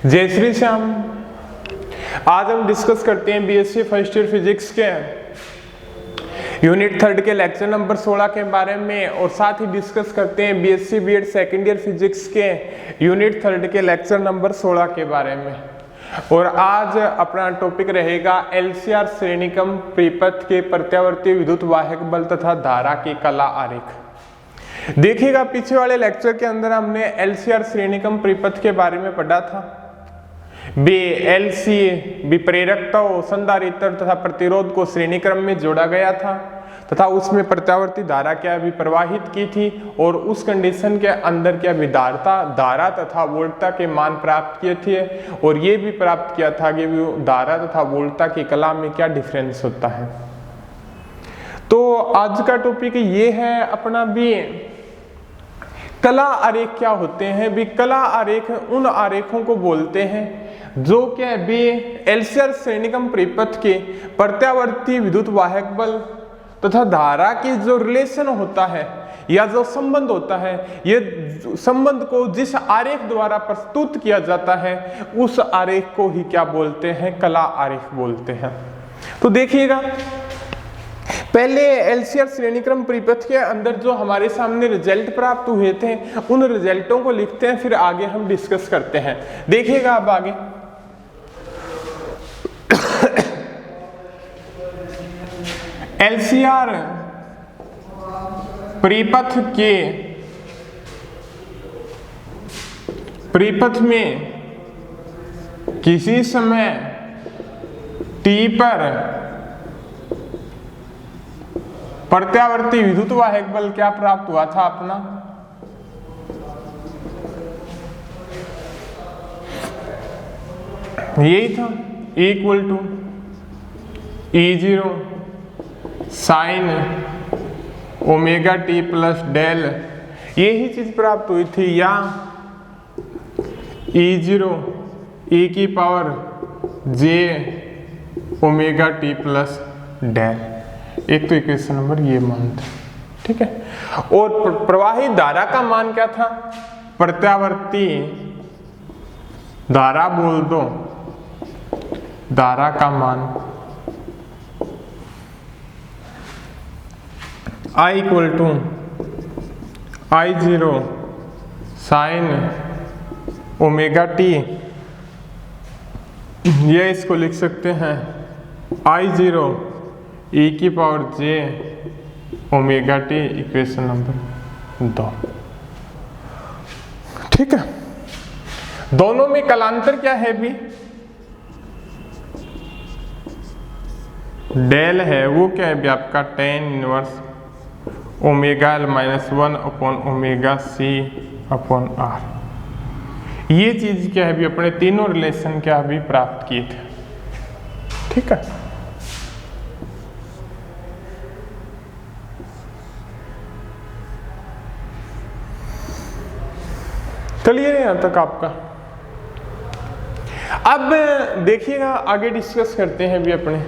जय श्री श्याम। आज हम डिस्कस करते हैं बीएससी फर्स्ट ईयर फिजिक्स के यूनिट 3 के लेक्चर नंबर 16 के बारे में, और साथ ही डिस्कस करते हैं BSc BEd second year physics के यूनिट 3 के लेक्चर नंबर 16 के बारे में। और आज अपना टॉपिक रहेगा एलसीआर श्रेणीक्रम परिपथ के प्रत्यावर्ती विद्युत वाहक बल तथा धारा की कला आरेख। देखिएगा, पीछे वाले लेक्चर के अंदर हमने एलसीआर श्रेणीक्रम परिपथ के बारे में पढ़ा था। एलसी विप्रेरकता, संधारित्र तथा प्रतिरोध को श्रेणीक्रम में जोड़ा गया था तथा उसमें प्रत्यावर्ती धारा क्या भी प्रवाहित की थी, और उस कंडीशन के अंदर क्या विधारता धारा तथा वोल्टता के मान प्राप्त किए थे, और ये भी प्राप्त किया था कि धारा तथा वोल्टता की कला में क्या डिफरेंस होता है। तो आज का टॉपिक ये है अपना भी कला आरेख क्या होते हैं। भी कला आरेख उन आरेखों को बोलते हैं जो क्या भी एलसीआर श्रेणीक्रम परिपथ के प्रत्यावर्ती विद्युत वाहक बल तथा धारा की जो रिलेशन होता है या जो संबंध होता है, ये संबंध को जिस आरेख द्वारा प्रस्तुत किया जाता है उस आरेख को ही क्या बोलते हैं, कला आरेख बोलते हैं। तो देखिएगा, पहले एलसीआर श्रेणीक्रम परिपथ के अंदर जो हमारे सामने रिजल्ट प्राप्त हुए थे उन रिजल्टों को लिखते हैं, फिर आगे हम डिस्कस करते हैं। देखिएगा अब आगे एलसीआर परिपथ में किसी समय t पर प्रत्यावर्ती विद्युत वाहक बल क्या प्राप्त हुआ था अपना, यही था, equal to E0 sine omega t plus del, यही चीज प्राप्त हुई थी, या E0 e की power j omega t plus del. एक तो इक्वेशन नंबर ये मान था, ठीक है। और प्रवाहित धारा का मान क्या था, प्रत्यावर्ती धारा बोल दो, धारा का मान I equal to I0 sine omega t, ये इसको लिख सकते हैं I0 e की power j omega t, equation number 2, ठीक है। दोनों में कलांतर क्या है भी, डेल है, वो क्या है भी आपका tan inverse omega l minus 1 upon omega c upon r। ये चीज क्या है भी अपने तीनों रिलेशन क्या भी प्राप्त किए थे, ठीक है। चलिए यहां तक आपका। अब देखिएगा, आगे डिस्कस करते हैं भी अपने,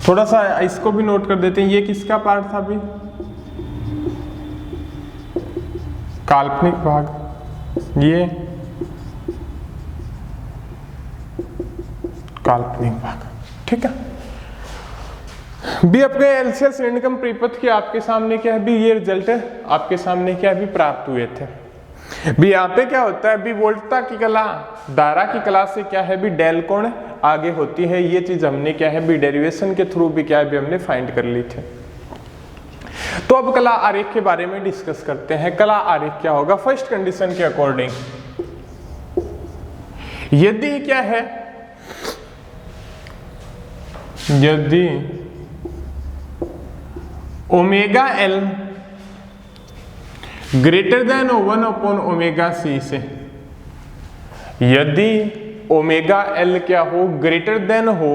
थोड़ा सा इसको भी नोट कर देते हैं। ये किसका पार्ट था भी, काल्पनिक भाग, ये काल्पनिक भाग, ठीक है। भी अपने एलसीआर श्रेणीक्रम परिपथ के आपके सामने क्या है भी ये रिजल्ट आपके सामने क्या भी प्राप्त हुए थे। भी यहाँ पे क्या होता है भी वोल्टता की कला धारा की कला से क्या है भी डेल कोण आगे होती है। ये चीज हमने क्या है भी डेरिवेशन के थ्रू भी क्या है भी हमने फाइंड कर ली थी। तो अब कला आरेख के बारे में डिस्कस करते हैं। कला आरेख क्या होगा, फर्स्ट कंडीशन के अकॉर्डिंग यदि क्या है, यदि omega L greater than 1 upon omega C से, यदि ओमेगा एल क्या हो, ग्रेटर देन हो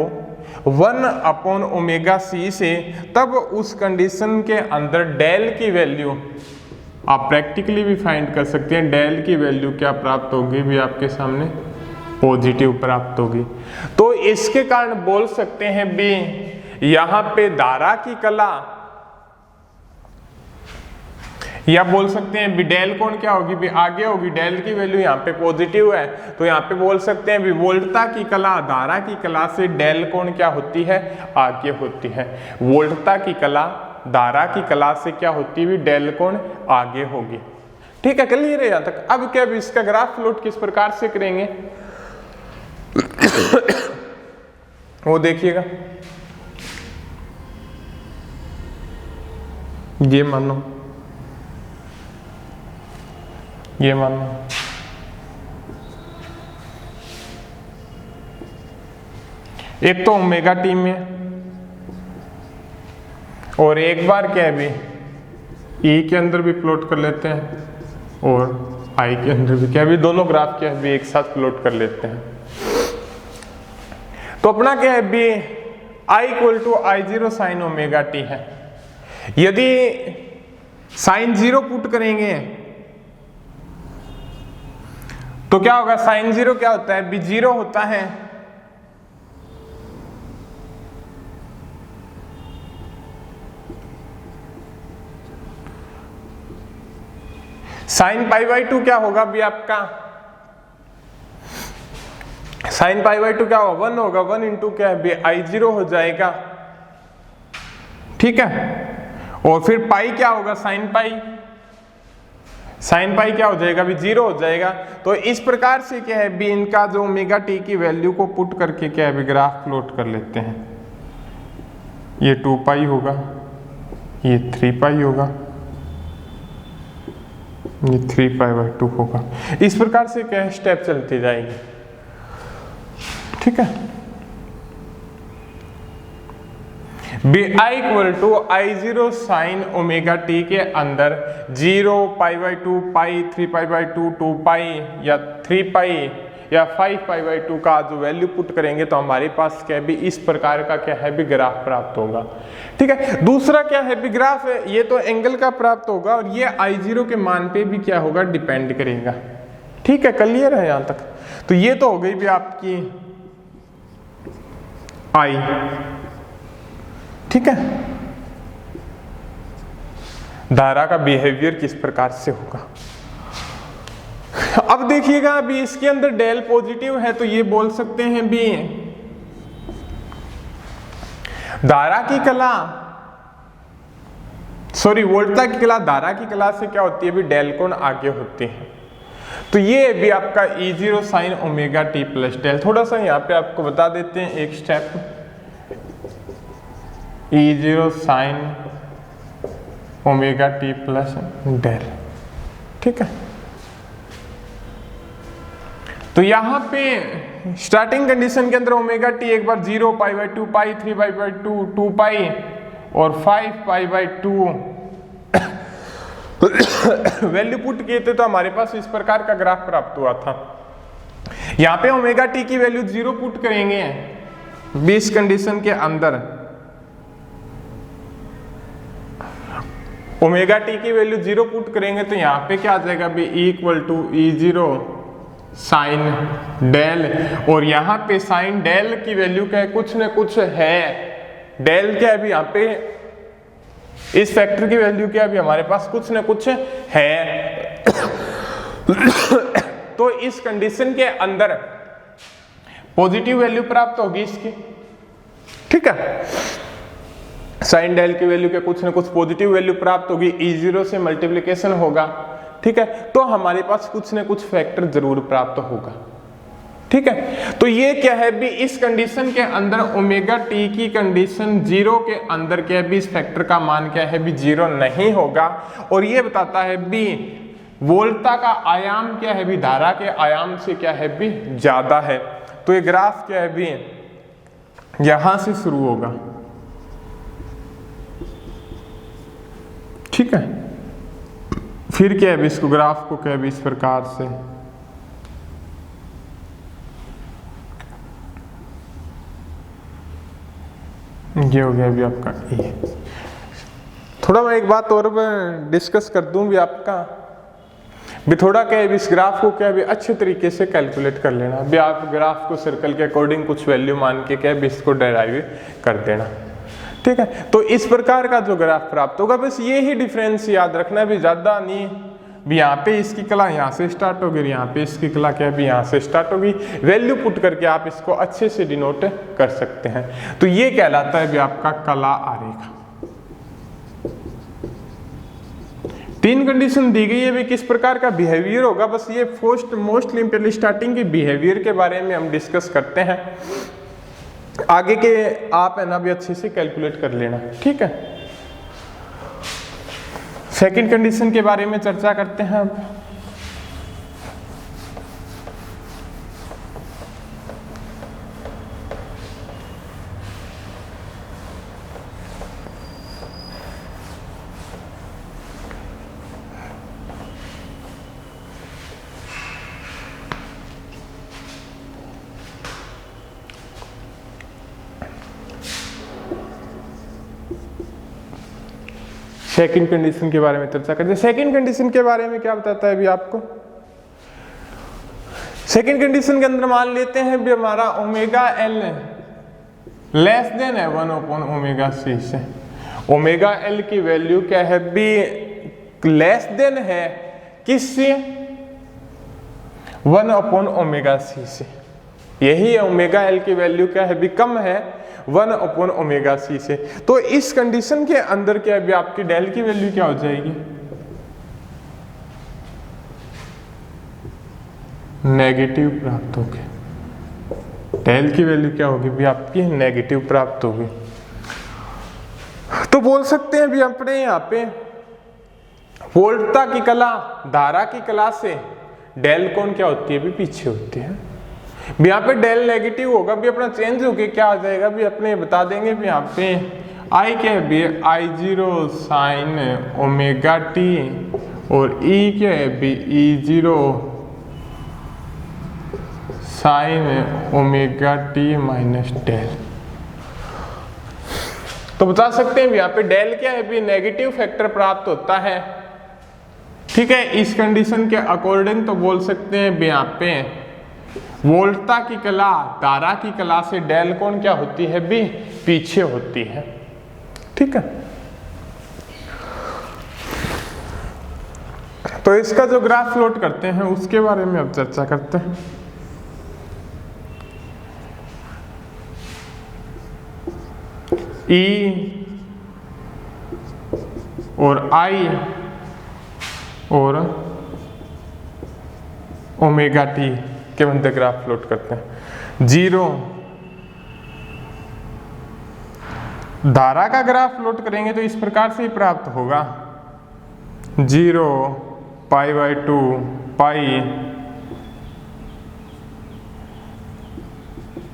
1 अपॉन ओमेगा सी से, तब उस कंडीशन के अंदर डेल की वैल्यू आप प्रैक्टिकली भी फाइंड कर सकते हैं। डेल की वैल्यू क्या प्राप्त होगी भी आपके सामने, पॉजिटिव प्राप्त होगी। तो इसके कारण बोल सकते हैं भी यहाँ पे धारा की कला या बोल सकते हैं भी डेल कोण क्या होगी, भी आगे होगी, डेल की वैल्यू यहाँ पे पॉजिटिव है तो यहाँ पे बोल सकते हैं भी वोल्टता की कला, धारा की कला से डेल कोण क्या होती है, आगे होती है। वोल्टता की कला, धारा की कला से क्या होती है, भी डेल कोण आगे होगी। ठीक है, क्लियर है यहाँ तक। अब क्या भी इसका ग्राफ प्लॉट किस प्रकार से करेंगे वो देखिएगा। ये मानो एक तो ओमेगा टी में और एक बार क्या है भी ई के अंदर भी प्लॉट कर लेते हैं और आई के अंदर भी क्या है भी, दोनों ग्राफ क्या है भी एक साथ प्लॉट कर लेते हैं। तो अपना क्या है भी I equal to I zero sine omega t है। यदि साइन जीरो पुट करेंगे तो क्या होगा, साइन जीरो क्या होता है, भी जीरो होता है। साइन पाई बाई टू क्या होगा भी आपका, साइन पाई बाई टू क्या होगा, 1 होगा। 1 इंटू क्या है भी आई जीरो हो जाएगा। ठीक है, और फिर पाई क्या होगा, साइन पाई, साइन पाई क्या हो जाएगा भी 0 हो जाएगा। तो इस प्रकार से क्या है भी इनका जो ओमेगा टी की वैल्यू को पुट करके क्या है भी ग्राफ प्लॉट कर लेते हैं। ये 2 पाई होगा, ये 3 पाई होगा, ये 3 पाई बाई 2 होगा। इस प्रकार से क्या है स्टेप चलती जाएगी। ठीक है, बी I equal to I zero sine omega t के अंदर 0 pi by 2 pi 3 pi by 2 2 पाई या 3 पाई या 5 पाई बाई 2 का जो वैल्यू पुट करेंगे तो हमारे पास क्या है भी इस प्रकार का क्या है भी ग्राफ प्राप्त होगा। ठीक है, दूसरा क्या है भी ग्राफ है, ये तो एंगल का प्राप्त होगा और ये आई जीरो के मान पे भी क्या होगा, डिपेंड करेगा। ठीक है, क्लियर है यहाँ तक। तो ये तो हो गई भी आपकी आई। ठीक है, धारा का बिहेवियर किस प्रकार से होगा। अब देखिएगा अभी इसके अंदर डेल पॉजिटिव है तो ये बोल सकते हैं भी धारा की कला, सॉरी वोल्टता की कला, धारा की कला से क्या होती है भी डेल कोण आगे होती है। तो ये भी आपका E zero sine omega t plus del. थोड़ा सा यहाँ पे आपको बता देते हैं एक step, E zero sine omega t plus del. ठीक है, तो यहां पे स्टार्टिंग कंडीशन के अंदर ओमेगा टी एक बार 0 pi by 2 pi 3 pi by 2 2 पाई और 5 पाई बाई 2 वैल्यू पुट किए थे तो हमारे पास इस प्रकार का ग्राफ प्राप्त हुआ था। यहां पे ओमेगा टी की वैल्यू 0 पुट करेंगे 20 कंडीशन के अंदर, ओमेगा टी की वैल्यू 0 पुट करेंगे तो यहाँ पे क्या आ जाएगा भी E equal to E zero sine del, और यहाँ पे साइन डेल की वैल्यू क्या है, कुछ न कुछ है। डेल क्या है अभी यहाँ पे इस फैक्टर की वैल्यू क्या है अभी हमारे पास कुछ न कुछ है। तो इस कंडीशन के अंदर पॉजिटिव वैल्यू प्राप्त होगी इसकी। ठीक है, साइन डेल की वैल्यू के कुछ न कुछ पॉजिटिव वैल्यू प्राप्त होगी, ई जीरो से मल्टीप्लिकेशन होगा। ठीक है, तो हमारे पास कुछ न कुछ फैक्टर जरूर प्राप्त होगा। ठीक है, तो ये क्या है भी इस कंडीशन के अंदर ओमेगा टी की कंडीशन 0 के अंदर क्या है भी इस फैक्टर का मान क्या है भी 0 नहीं होगा। और ये बताता है भी वोल्टता का आयाम क्या है भी धारा के आयाम से क्या है भी ज्यादा है। तो ये ग्राफ क्या है भी यहां से शुरू होगा। ठीक है, फिर क्या है भी इसको ग्राफ को क्या है भी इस प्रकार से ये हो गया भी आपका ए। थोड़ा मैं एक बात और डिस्कस कर दूं भी आपका भी थोड़ा क्या है भी इस ग्राफ को क्या है भी अच्छे तरीके से कैलकुलेट कर लेना भी। आप ग्राफ को सर्कल के अकॉर्डिंग कुछ वैल्यू मान के क्या है भी इसको डेराइव कर देना। ठीक है, तो इस प्रकार का जो ग्राफ प्राप्त होगा, बस ये ही डिफरेंस याद रखना भी, ज्यादा नहीं। भी यहाँ पे इसकी कला यहाँ से स्टार्ट होगी, यहाँ पे इसकी कला क्या भी यहाँ से स्टार्ट होगी। वैल्यू पुट करके आप इसको अच्छे से डिनोट कर सकते हैं। तो ये कहलाता है भी आपका कला आरेख। 3 कंडीशन दी गई है भी किस प्रकार का बिहेवियर होगा, बस ये मोस्टली पहले स्टार्टिंग के बिहेवियर के बारे में हम डिस्कस करते हैं। आगे के आप है ना भी अच्छे से कैलकुलेट कर लेना, ठीक है। सेकंड कंडीशन के बारे में चर्चा करते हैं अब। सेकंड कंडीशन के बारे में चर्चा करते हैं। सेकंड कंडीशन के बारे में क्या बताता है भी आपको, सेकंड कंडीशन के अंदर मान लेते हैं भी हमारा ओमेगा एल लेस देन है 1 ओमेगा सी से। ओमेगा एल की वैल्यू क्या है भी, लेस देन है किससे, 1 ओमेगा सी से। यही है ओमेगा एल की वैल्यू क्या है भी, कम है 1 ओमेगा सी से। तो इस कंडीशन के अंदर क्या है आपकी डेल की वैल्यू क्या हो जाएगी, नेगेटिव प्राप्त होगी। डेल की वैल्यू क्या होगी भी आपकी, नेगेटिव प्राप्त होगी। तो बोल सकते हैं भी अपने यहाँ पे वोल्टता की कला, धारा की कला से डेल कौन क्या होती है भी, पीछे होती है। भी यहाँ पे डेल नेगेटिव होगा भी अपना चेंज होके क्या आ जाएगा भी अपने बता देंगे भी यहाँ पे आई क्या है भी, I0 साइन ओमेगा टी, और E क्या है भी, E0 sine omega t minus del. तो बता सकते हैं यहाँ पे डेल क्या है भी, नेगेटिव फैक्टर प्राप्त होता है, ठीक है। इस कंडीशन के अकॉर्डिंग तो बोल सकते हैं भी यहाँ पे वोल्टता की कला, धारा की कला से डेल कौन क्या होती है भी, पीछे होती है, ठीक है। तो इसका जो ग्राफ प्लॉट करते हैं उसके बारे में अब चर्चा करते हैं। E और I और ओमेगा टी के मध्य ग्राफ प्लॉट करते हैं। 0 धारा का ग्राफ प्लॉट करेंगे तो इस प्रकार से ही प्राप्त होगा, 0 π/2 पाई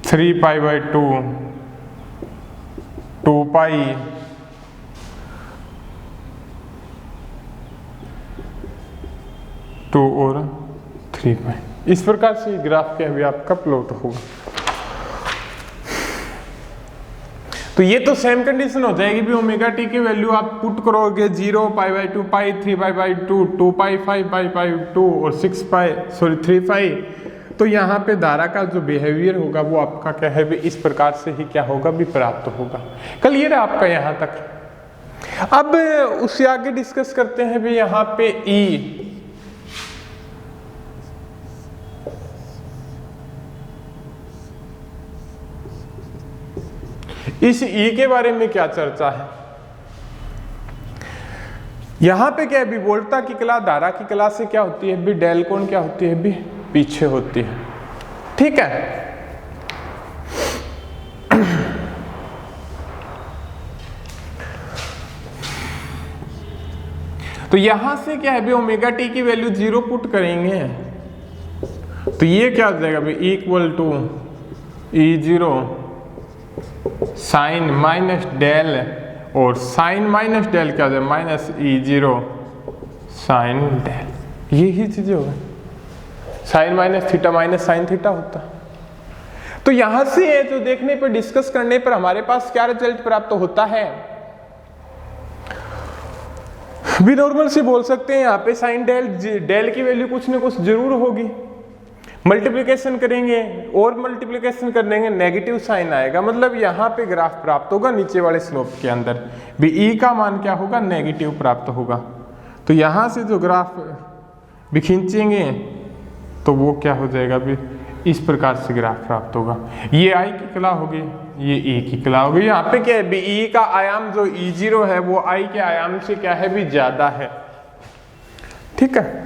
3 π/2 2 पाई 2 और 3 पाई। इस प्रकार से ग्राफ क्या भी आपका प्लॉट होगा। तो ये तो सेम कंडीशन हो जाएगी भी, ओमेगा टी की वैल्यू आप पुट करोगे 0 π/2 पाई 3 π/2 2 पाई 5 π/2 और 3 पाई। तो यहाँ पे धारा का जो बिहेवियर होगा वो आपका क्या है भी, इस प्रकार से ही क्या होगा भी प्राप्त होगा। क्लियर है आपका यहाँ तक। अब उससे आगे डिस्कस करते हैं भी यहाँ पे ई। इस ई के बारे में क्या चर्चा है, यहां पे क्या है भी, वोल्टता की कला धारा की कला से क्या होती है भी, डेल कौन क्या होती है भी, पीछे होती है, ठीक है। तो यहां से क्या है भी, ओमेगा टी की वैल्यू 0 पुट करेंगे तो ये क्या हो जाएगा भी, equal to E0 sine minus del, और साइन माइनस डेल क्या हो जाए, माइनस E0 साइन डेल। यही चीजें होगा, sine minus theta minus sine theta होता। तो यहां से जो देखने पर, डिस्कस करने पर हमारे पास क्या रिजल्ट प्राप्त होता है भी, नॉर्मल से बोल सकते हैं यहाँ पे साइन डेल की वैल्यू कुछ ना कुछ जरूर होगी। मल्टीप्लिकेशन करेंगे और मल्टीप्लिकेशन कर देंगे, नेगेटिव साइन आएगा, मतलब यहाँ पे ग्राफ प्राप्त होगा नीचे वाले स्लोप के अंदर भी ई का मान क्या होगा, नेगेटिव प्राप्त होगा। तो यहाँ से जो ग्राफ भी खींचेंगे तो वो क्या हो जाएगा भी इस प्रकार से ग्राफ प्राप्त होगा। ये आई की कला होगी, ये ई की कला होगी। यहाँ पे क्या है भी ई का आयाम जो E0 है वो आई के आयाम से क्या है भी ज्यादा है, ठीक है।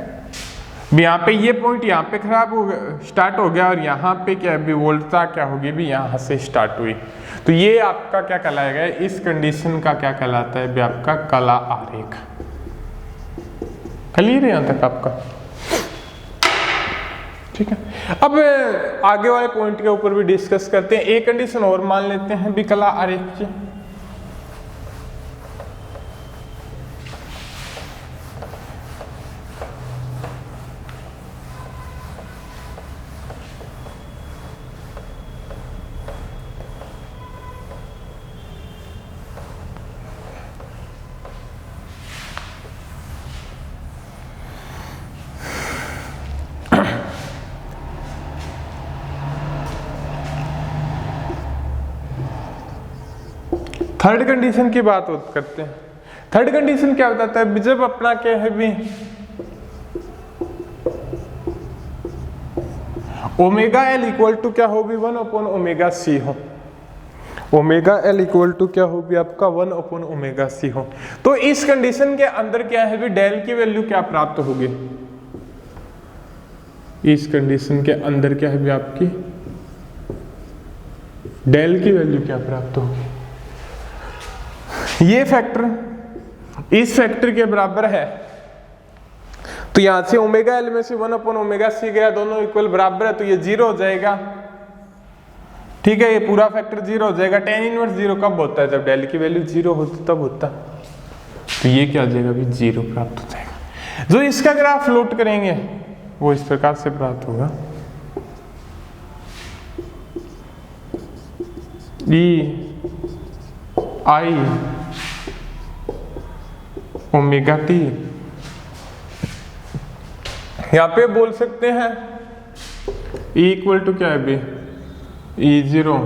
यहाँ पे ये पॉइंट यहाँ पे खराब हो गया, स्टार्ट हो गया, और यहाँ पे क्या है भी वोल्टता क्या होगी भी यहाँ से स्टार्ट हुई। तो ये आपका क्या कहलाएगा, इस कंडीशन का क्या कहलाता है भी आपका कला आरेख। क्लियर है यहाँ तक आपका, ठीक है। अब आगे वाले पॉइंट के ऊपर भी डिस्कस करते हैं। एक कंडीशन और मान लेते हैं भी कला आरेख की। थर्ड कंडीशन की बात करते हैं। थर्ड कंडीशन क्या बताता है, जब अपना क्या है भी ओमेगा एल इक्वल टू क्या हो भी 1/ओमेगा c हो, ओमेगा एल इक्वल टू क्या हो भी आपका 1/ओमेगा c हो, तो इस कंडीशन के अंदर क्या है भी डेल की वैल्यू क्या प्राप्त होगी, इस कंडीशन के अंदर क्या है भी आपकी डेल की वैल्यू क्या प्राप्त होगी, ये फैक्टर इस फैक्टर के बराबर है। तो यहां से ओमेगा एल में से 1/ओमेगा c गया, दोनों इक्वल बराबर है, तो ये 0 हो जाएगा, ठीक है। ये पूरा फैक्टर 0 हो जाएगा। tan इनवर्स 0 कब होता है, जब डेल की वैल्यू 0 होती तब होता। तो ये क्या हो जाएगा भी 0 प्राप्त हो जाएगा। जो इसका ग्राफ प्लॉट करेंगे वो इस प्रकार से प्राप्त होगा, I ओमेगा टी। यहां पे बोल सकते हैं E इक्वल टू क्या है भी E0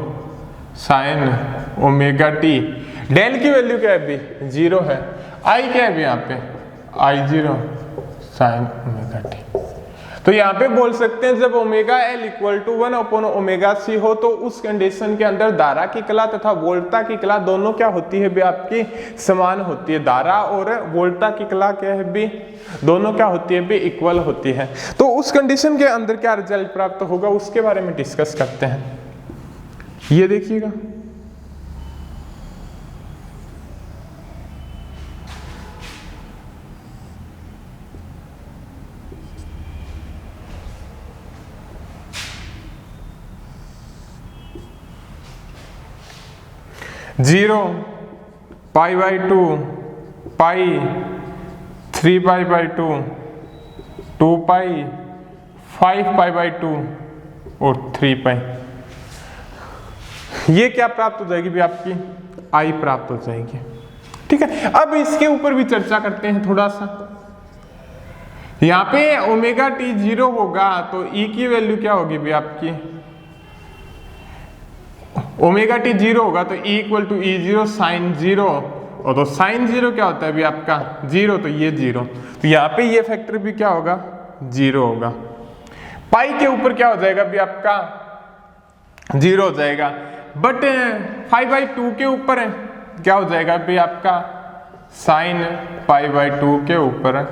sine omega t, del की वैल्यू क्या है भी 0 है, I क्या है भी यहाँ पे I0 साइन ओमेगा टी। तो यहाँ पे बोल सकते हैं जब ओमेगा एल इक्वल टू 1/ओमेगा c हो तो उस कंडीशन के अंदर धारा की कला तथा वोल्टता की कला दोनों क्या होती है भी आपकी समान होती है। धारा और वोल्टता की कला क्या है भी दोनों क्या होती है भी इक्वल होती है। तो उस कंडीशन के अंदर क्या रिजल्ट प्राप्त होगा उसके बारे में डिस्कस करते हैं। ये देखिएगा, जीरो π/2 पाई 3π/2 2π 5π/2 और 3π। ये क्या प्राप्त हो जाएगी भी आपकी आई प्राप्त हो जाएगी, ठीक है। अब इसके ऊपर भी चर्चा करते हैं थोड़ा सा। यहाँ पे ओमेगा टी 0 होगा तो ई की वैल्यू क्या होगी भी आपकी ओमेगा टी 0 होगा तो E equal to E0 sign 0, और तो साइन 0 क्या होता है भी आपका 0, तो ये 0, तो यहाँ पे ये फैक्टर भी क्या होगा 0 होगा। पाई के ऊपर क्या हो जाएगा भी आपका 0 हो जाएगा, बट 5/2 के ऊपर क्या हो जाएगा भी आपका साइन π/2 के ऊपर,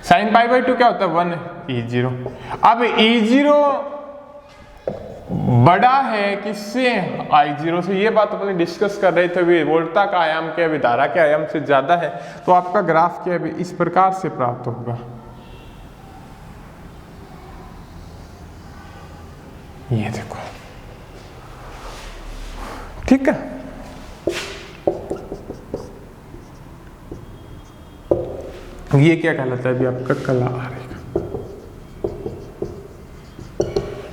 साइन π/2 क्या होता है 1 E0। अब E0 बड़ा है किससे I0 से, ये बात अपने डिस्कस कर रहे थे भी वोल्टता का आयाम क्या है धारा के आयाम से ज्यादा है, तो आपका ग्राफ क्या है इस प्रकार से प्राप्त होगा। ये देखो, ठीक है। ये क्या कहलाता है भी आपका कला आरेख,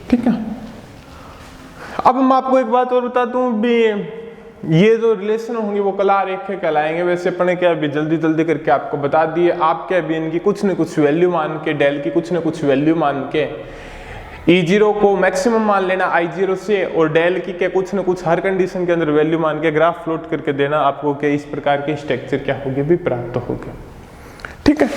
ठीक है। अब मैं आपको एक बात और बता दूं भी ये जो रिलेशन होंगे वो कला आरेख कहलाएंगे। वैसे अपने क्या भी जल्दी जल्दी करके आपको बता दिए, आप क्या भी इनकी कुछ न कुछ वैल्यू मान के डेल की कुछ न कुछ वैल्यू मान के E0 को मैक्सिमम मान लेना I0 से, और डेल की के कुछ न कुछ हर कंडीशन के अंदर वैल्यू मान के ग्राफ प्लॉट करके देना आपको कि इस प्रकार के स्ट्रक्चर क्या होंगे भी प्राप्त होंगे। ठीक है,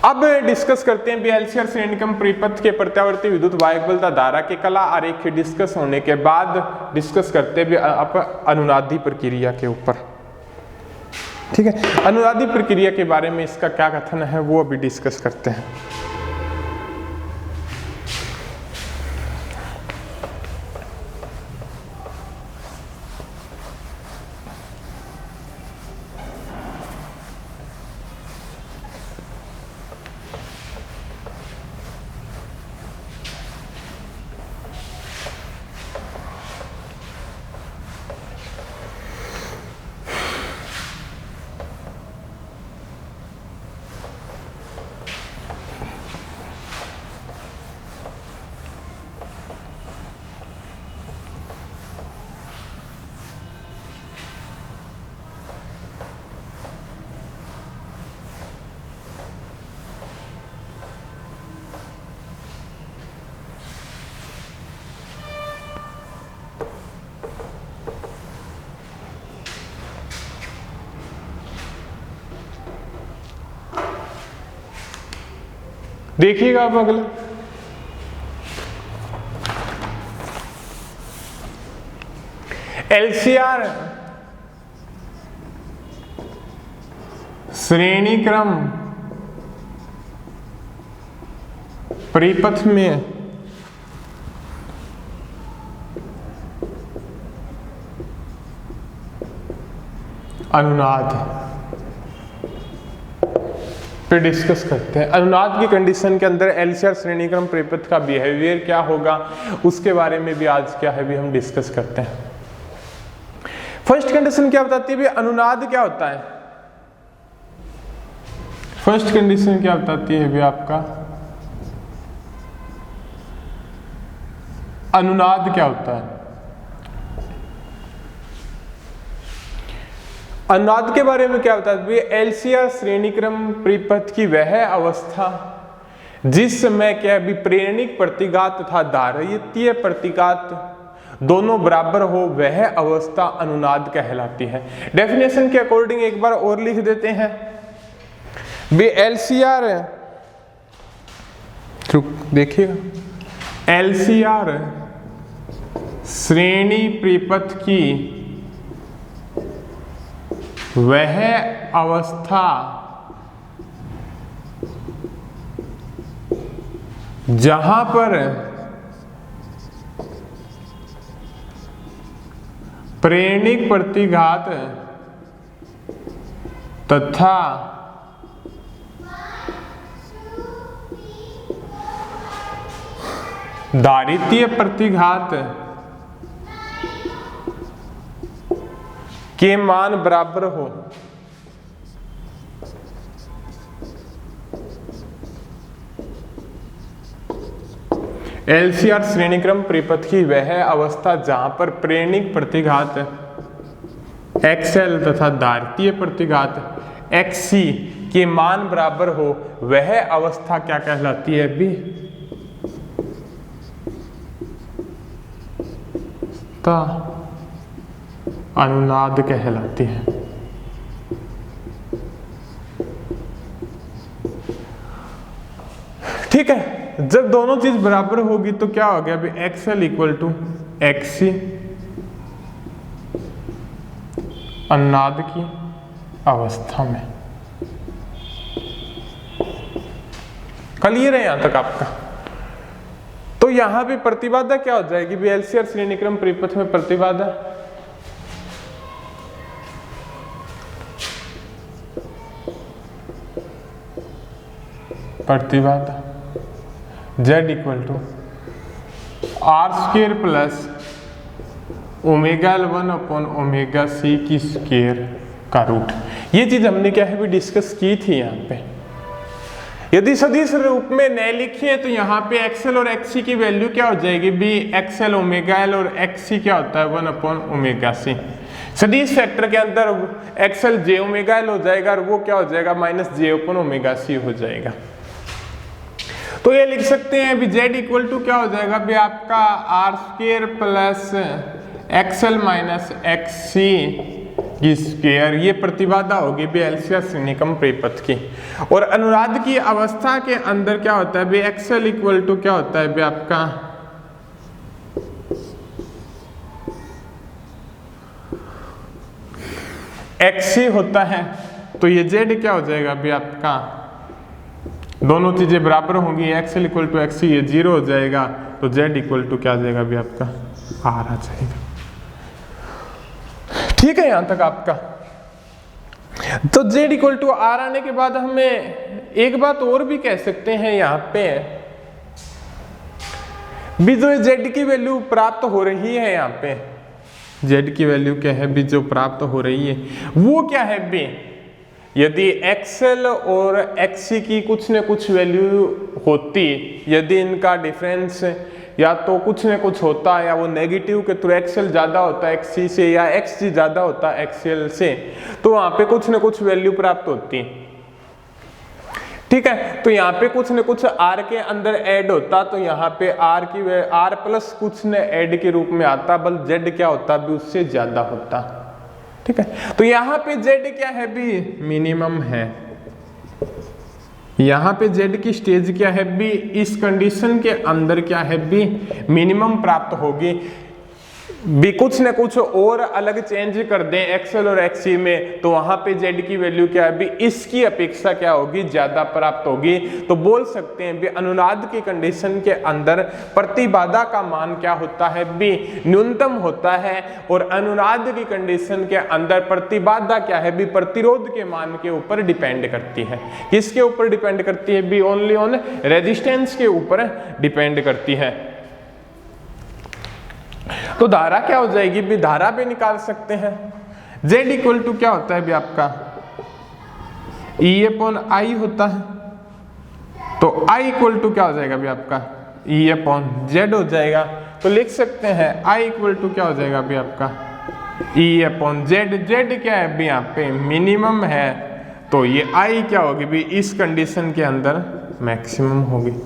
अब डिस्कस करते हैं एलसीआर श्रेणीक्रम परिपथ के प्रत्यावर्ती विद्युत वाहक बल तथा धारा के कला आरेख डिस्कस होने के बाद डिस्कस करते हैं अनुनादी प्रक्रिया के ऊपर। ठीक है, अनुनादी प्रक्रिया के बारे में इसका क्या कथन है वो अभी डिस्कस करते हैं। देखिएगा आप अगला, एलसीआर श्रेणीक्रम परिपथ में अनुनाद पे डिस्कस करते हैं। अनुनाद की कंडीशन के अंदर एलसीआर श्रेणीक्रम परिपथ का बिहेवियर क्या होगा उसके बारे में भी आज क्या है भी हम डिस्कस करते हैं। फर्स्ट कंडीशन क्या बताती है भी अनुनाद क्या होता है? फर्स्ट कंडीशन क्या बताती है भी आपका अनुनाद क्या होता है? अनुनाद के बारे में क्या बताती है? एलसीआर श्रेणीक्रम परिपथ की वह अवस्था जिस समय क्या भी प्रेरणिक प्रतिघात तथा धारितीय प्रतिघात दोनों बराबर हो, वह अवस्था अनुनाद कहलाती है। डेफिनेशन के अकॉर्डिंग एक बार और लिख देते हैं भी एलसीआर, देखिएगा, एलसीआर श्रेणी परिपथ की वह अवस्था जहां पर प्रेरणिक प्रतिघात तथा धारितीय प्रतिघात के मान बराबर हो, एलसीआर श्रेणीक्रम परिपथ की वह अवस्था जहां पर प्रेरणिक प्रतिघात XL तथा धारितीय प्रतिघात XC के मान बराबर हो, वह अवस्था क्या कहलाती है भी? अनुनाद कहलाती है। ठीक है, जब दोनों चीज बराबर होगी तो क्या हो गया? XL इक्वल टू XC अनुनाद की अवस्था में। क्लियर है यहां तक आपका? तो यहां पे प्रतिबाधा क्या हो जाएगी? एलसीआर श्रेणीक्रम परिपथ में प्रतिबाधा Z equal to R² plus omega L1 upon omega C की स्क्वायर का रूट। ये चीज हमने क्या है भी डिस्कस की थी यहाँ पे। यदि सदिश रूप में न लिखिए तो यहाँ पे XL और XC की वैल्यू क्या हो जाएगी भी? XL ओमेगा L और XC क्या होता है 1 अपॉन ओमेगा C। सदिश फैक्टर के अंदर XL j ओमेगा L हो जाएगा और वो क्या हो जाएगा minus j upon omega C हो जाएगा। तो ये लिख सकते हैं अभी z इक्वल टू क्या हो जाएगा अभी आपका R square plus XL minus XC की स्क्वायर, ये प्रतिबाधा होगी भी एलसीआर श्रेणीक्रम परिपथ की। और अनुनाद की अवस्था के अंदर क्या होता है भी एक्सएल इक्वल टू क्या होता है भी आपका एक्सी होता है। तो ये z क्या हो जाएगा अभी आपका, दोनों चीजें बराबर होंगी, एक्सएल इक्वल टू एक्सी, ये 0 हो जाएगा। तो z इक्वल टू क्या आ जाएगा अभी आपका आर आ जाएगा। ठीक है यहां तक आपका। तो z इक्वल टू आर आने के बाद हमें एक बात और भी कह सकते हैं यहां पे भी, जो z की वैल्यू प्राप्त हो रही है यहाँ पे, z की वैल्यू क्या है भी जो प्राप्त हो रही है वो क्या है भी, यदि एक्सएल और एक्सी की कुछ न कुछ वैल्यू होती, यदि इनका डिफरेंस या तो कुछ न कुछ होता या वो नेगेटिव के थ्रू एक्सएल ज्यादा होता है एक्सी से या एक्सजी ज्यादा होता है एक्सएल से, तो वहां पे कुछ न कुछ वैल्यू प्राप्त होती। ठीक है, तो यहाँ पे कुछ न कुछ आर के अंदर ऐड होता, तो यहाँ पे आर की आर प्लस कुछ न ऐड के रूप में आता, बल जेड क्या होता भी उससे ज्यादा होता। ठीक है, तो यहाँ पे जेड क्या है भी मिनिमम है, यहाँ पे z की स्टेज क्या है भी, इस कंडीशन के अंदर क्या है भी मिनिमम प्राप्त होगी भी। कुछ न कुछ और अलग चेंज कर दें एक्सएल और एक्सी में, तो वहां पे z की वैल्यू क्या है भी इसकी अपेक्षा क्या होगी ज्यादा प्राप्त होगी। तो बोल सकते हैं भी अनुनाद की कंडीशन के अंदर प्रतिबाधा का मान क्या होता है भी न्यूनतम होता है, और अनुनाद की कंडीशन के अंदर प्रतिबाधा क्या है भी प्रतिरोध के मान के ऊपर डिपेंड करती है। किसके ऊपर डिपेंड करती है भी, ओनली ऑन रेजिस्टेंस के ऊपर डिपेंड करती है। तो धारा क्या हो जाएगी भी, धारा भी निकाल सकते हैं। z इक्वल टू क्या होता है भी आपका E/I होता है, तो I इक्वल टू क्या हो जाएगा भी आपका E/Z हो जाएगा। तो लिख सकते हैं I इक्वल टू क्या हो जाएगा भी आपका E/Z। z क्या है भी यहाँ पे मिनिमम है, तो ये I क्या होगी भी इस कंडीशन के अंदर मैक्सिमम होगी,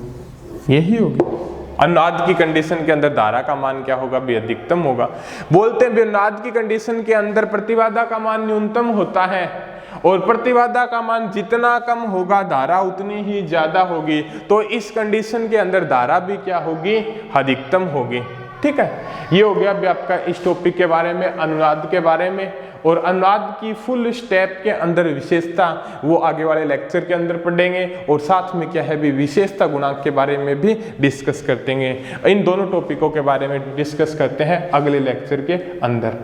यही होगी। अनुनाद की कंडीशन के अंदर धारा का मान क्या होगा भी अधिकतम होगा। बोलते हैं अनुनाद की कंडीशन के अंदर प्रतिबाधा का मान न्यूनतम होता है, और प्रतिबाधा का मान जितना कम होगा धारा उतनी ही ज्यादा होगी। तो इस कंडीशन के अंदर धारा भी क्या होगी अधिकतम होगी। ठीक है, ये हो गया भी आपका इस टॉपिक के बारे में, अनुनाद के बारे में। और अनुनाद की फुल स्टेप के अंदर विशेषता वो आगे वाले लेक्चर के अंदर पढ़ेंगे, और साथ में क्या है भी विशेषता गुणांक के बारे में भी डिस्कस करते हैं। इन दोनों टॉपिकों के बारे में डिस्कस करते हैं अगले लेक्चर के अंदर।